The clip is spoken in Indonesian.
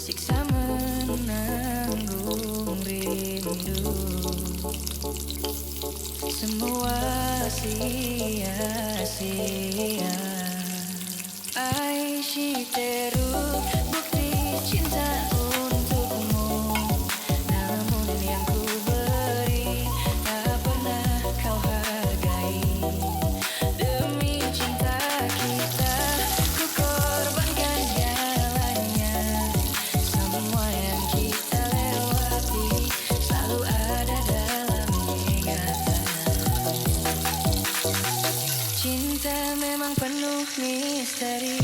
siksa menanggung rindu. Semua sia-sia. Aishiteru, bukti cinta untukmu. Namun yang ku beri tak pernah kau hargai. Demi cinta kita, ku korbankan jalannya. Semua yang kita lewati selalu ada dalam ingatan. Cinta memang penuh misteri.